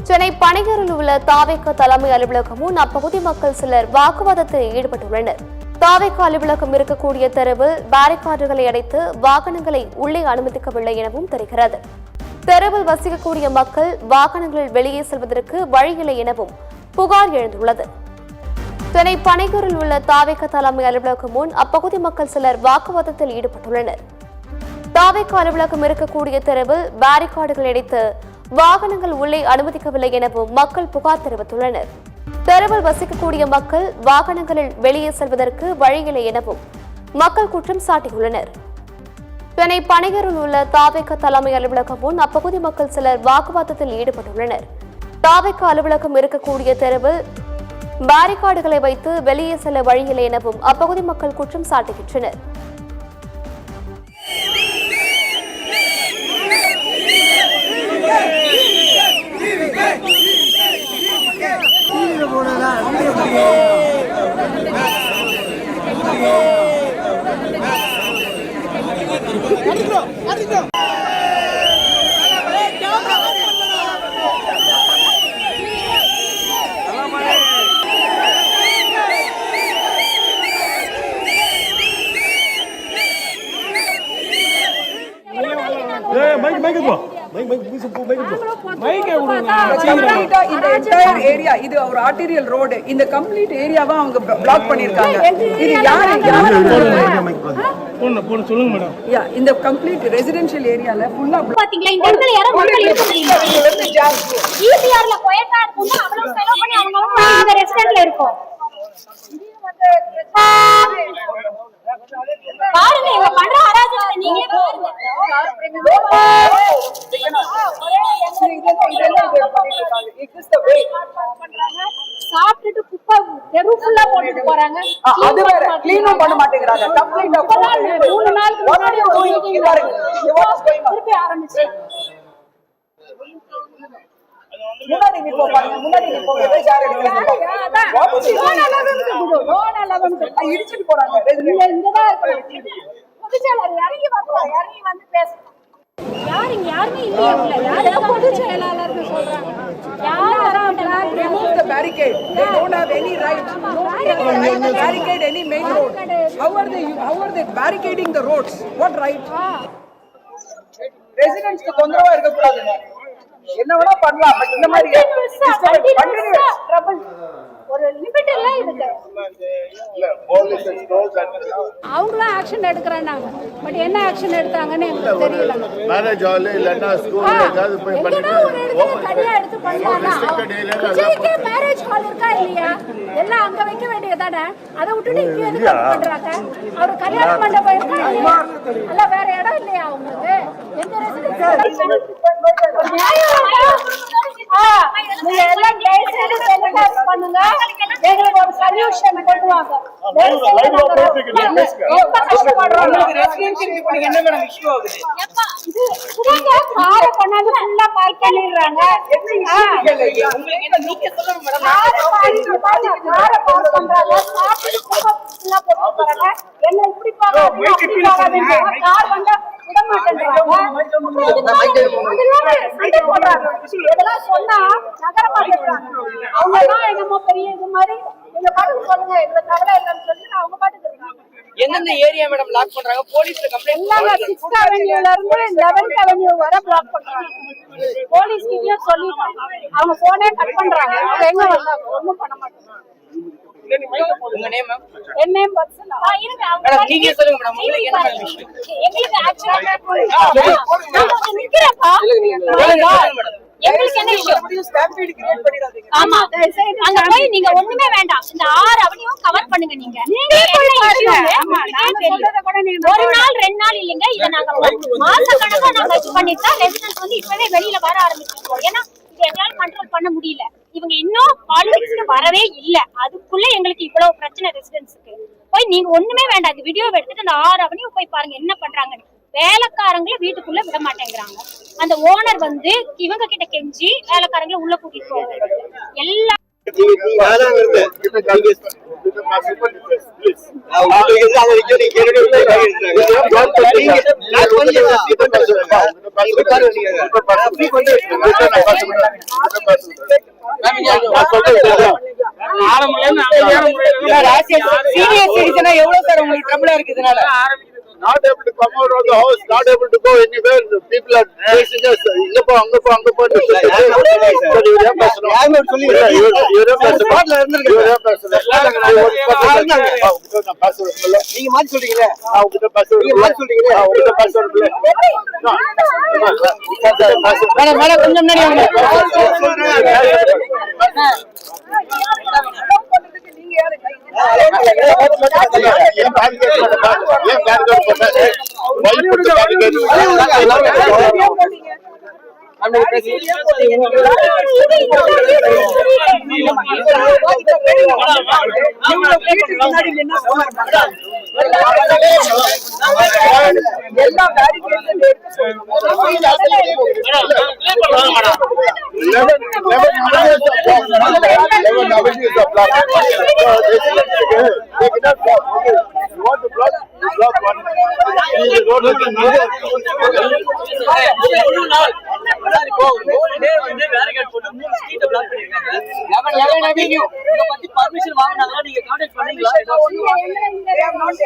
சென்னை பனையூரில் உள்ள தாவேக தலைமை அலுவலகம் முன் அப்பகுதி மக்கள் சிலர் வாக்குவாதத்தில் ஈடுபட்டுள்ளனர். தாவேக அலுவலகம் இருக்கக்கூடிய தெருவில் பாரிகார்டுகளை அடைத்து வாகனங்களை உள்ளே அனுமதிக்கவில்லை எனவும் தெரிகிறது. தெருவில் வசிக்கக்கூடிய மக்கள் வாகனங்களில் வெளியே செல்வதற்கு வழியில்லை எனவும் புகார் எழுந்துள்ளது. சென்னை பனையூரில் உள்ள தாவேக தலைமை அலுவலகம் முன் அப்பகுதி மக்கள் சிலர் வாக்குவாதத்தில் ஈடுபட்டுள்ளனர். தாவேக அலுவலகம் இருக்கக்கூடிய தெருவில் பாரிகார்டுகள் அடைத்து வாகனங்கள் உள்ளே அனுமதிக்கவில்லை எனவும் மக்கள் புகார் தெரிவித்துள்ளனர். தெருவில் வசிக்கக்கூடிய மக்கள் வாகனங்களில் வெளியே செல்வதற்கு வழியில்லை எனவும் மக்கள் குற்றம் சாட்டியுள்ளனர். சென்னை பனையூரில் உள்ள தாவேக தலைமை அலுவலகம் முன் அப்பகுதி மக்கள் சிலர் வாக்குவாதத்தில் ஈடுபட்டுள்ளனர். தாவேக அலுவலகம் இருக்கக்கூடிய தெருவில் பாரிகார்டுகளை வைத்து வெளியே செல்ல வழியில்லை எனவும் அப்பகுதி மக்கள் குற்றம் சாட்டுகின்றனர். இது ஒரு ஆர்டீரியல் ரோடு. இந்த கம்ப்ளீட் ஏரியாவை அவங்க பிளாக் பண்ணிருக்காங்க. இது சொல்லுங்க மேடம். இந்த கம்ப்ளீட் ரெசிடென்ஷியல் ஏரியால ஃபுல்லா பாத்தீங்களா? இந்த இடத்துல யாரோ மக்கள் இருக்காங்க. ஈசிஆர்ல கொயட்டா இருக்குன்னா அவ்வளவு செலவு பண்ணி அவங்க இந்த ரெஸ்டாரன்ட்ல இருக்கோம். பாருங்க இவங்க பண்ற அராஜகத்தை நீங்களே பாருங்க. சாப்பிட்டுட்டு குப்பை தெரு ஃபுல்லா போட்டுட்டு போறாங்க. அது வேற க்ளீனும் பண்ண மாட்டேங்கறாங்க. கம்ப்ளீட்டா 3 நாளுக்கு முன்னாடி திருப்பி ஆரம்பிச்சு முன்னாடி நீ போறாங்க. முன்னாடி நீ போங்க. எதை ஷேர் எடுக்கறாங்க? இடிச்சிட்டு போறாங்க. இங்கதான் பொதுச்செயலாளர் இறங்கி வரலாம். இறங்கி வந்து பேசணும். யாருமே இல்லையா? யாரும் பொதுச்செயலாளர்னு சொல்றாங்க. யாரும் remove the barricade. They don't have any right to barricade any main road. How are they barricading the roads? What right? Residents க்கு தொந்தரவா இருக்க கூடாதுங்க. என்ன வேணா பண்ணலாம். பட் இந்த மாதிரி ஒரு லிமிட் இல்ல இதுக்கு. அவங்களும் ஆக்ஷன் எடுக்கறாங்க. பட் என்ன ஆக்ஷன் எடுத்தாங்கன்னு எனக்கு தெரியல. மேரேஜ் ஹால் இல்லனா ஸ்கூல்ல ஏதாவது போய் பண்ணிட்டு தனியா எடுத்து பண்ணலாம். விஜய்க்கு மேரேஜ் ஹால் இருக்கா இல்லையா? எல்லாம் அங்க வைக்க வேண்டியதானே. அதை விட்டுட்டு இங்க எதுக்கு பண்றாங்க? அவர் கல்யாண மண்டபம் இருக்கா இல்லையா? இல்ல வேற இடம் இல்லையா அவங்களுக்கு? எந்த ரெசிடென்ஸ் நீங்க எல்லாம் கேஸ் பண்ணுங்க. எங்களுக்கு ஒரு சொல்யூஷன் கொண்டு வாங்க. என்ன மேடம் இஷ்யூ ஆகுது? இது கார பண்ணாங்க ஃபுல்லா பார்க் பண்ணிடுறாங்க. நீங்க சொல்லுங்க மேடம். கார பார்க் பண்றாங்க. சாப்பிட்டு ஃபுல்லா போட்டு போறாங்க. என்ன இப்படி பாக்காதீங்க அப்படி பாக்காதீங்க. கார் வந்தா விட மாட்டேன்றாங்க. இதெல்லாம் சொன்னா நகரமாக அவங்க தான் என்னமோ பெரிய இது மாதிரி எங்க பாட்டுக்கு சொல்லுங்க. எங்க கவலை இல்லைன்னு சொல்லி அவங்க பாட்டுக்கு இருக்காங்க. எந்தெந்த ஏரியா மேடம் லாக் பண்றாங்க? போலீஸ்ல கம்ப்ளைண்ட் எல்லாங்க 6th அவென்யூல இருந்து 11th அவென்யூ வரை பிளாக் பண்றாங்க. போலீஸ் கிட்டயும் சொல்லிட்டாங்க. அவங்க போனே கட் பண்றாங்க. அவங்க எங்க வந்தாங்க? ஒண்ணும் பண்ண மாட்டாங்க. உங்க நேம் மேம்? என் நேம் வத்சலா. இருங்க அவங்க மேடம் நீங்க சொல்லுங்க மேடம். உங்களுக்கு என்ன இஷ்யூ? எங்களுக்கு ஆக்சுவலா நான் நிக்கிறேன்ப்பா. எங்களுக்கு என்ன இஷ்யூ? ஸ்டாம்பீட் கிரியேட் பண்ணிடாதீங்க. ஆமா அங்க போய் நீங்க ஒண்ணுமே வேண்டாம். இந்த 6 அவனியும் கவர் பண்ணுங்க. நீங்க ஆமா நான் சொல்றத கூட நீங்க ஒரு நாள் 2 நாள் இல்லங்க. இத நாங்க மாசக்கணக்கா நாங்க வச்சு பண்ணிட்டா ரெசிடென்ட்ஸ் வந்து இப்பவே வெளியில வர ஆரம்பிச்சிருக்கோம். ஏன்னா இது எங்களால கண்ட்ரோல் பண்ண முடியல. இவங்க இன்னும் பாலிடிக்ஸ்க்கு வரவே இல்ல. அதுக்குள்ள எங்களுக்கு இவ்வளவு பிரச்சனை ரெசிடென்ட்ஸ்க்கு. போய் நீங்க ஒண்ணுமே வேண்டாம். இந்த வீடியோ எடுத்துட்டு அந்த 6 அவனியும் போய் பாருங்க என்ன பண்றாங்க. வேலைக்காரங்களை வீட்டுக்குள்ள விட மாட்டேங்கிறாங்க. அந்த ஓனர் வந்து இவங்க கிட்ட கெஞ்சி வேலைக்காரங்களை உள்ள கூட்டிட்டு போவாங்க. எல்லா சீனியர் சிட்டிசனா எவ்வளவு சார் உங்களுக்கு ட்ரபிளா இருக்கு இதனால? Not able to come out of the house, not able to go anywhere. The people are facing us. இங்க போ அங்க போ அங்க போ. நீங்க மாத்தி சொல்றீங்களே, மேடம் கொஞ்சம் முன்னாடி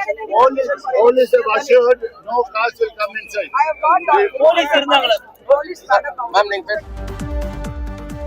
Police have assured no cars will come inside. I have got police இருந்தாங்களா? Police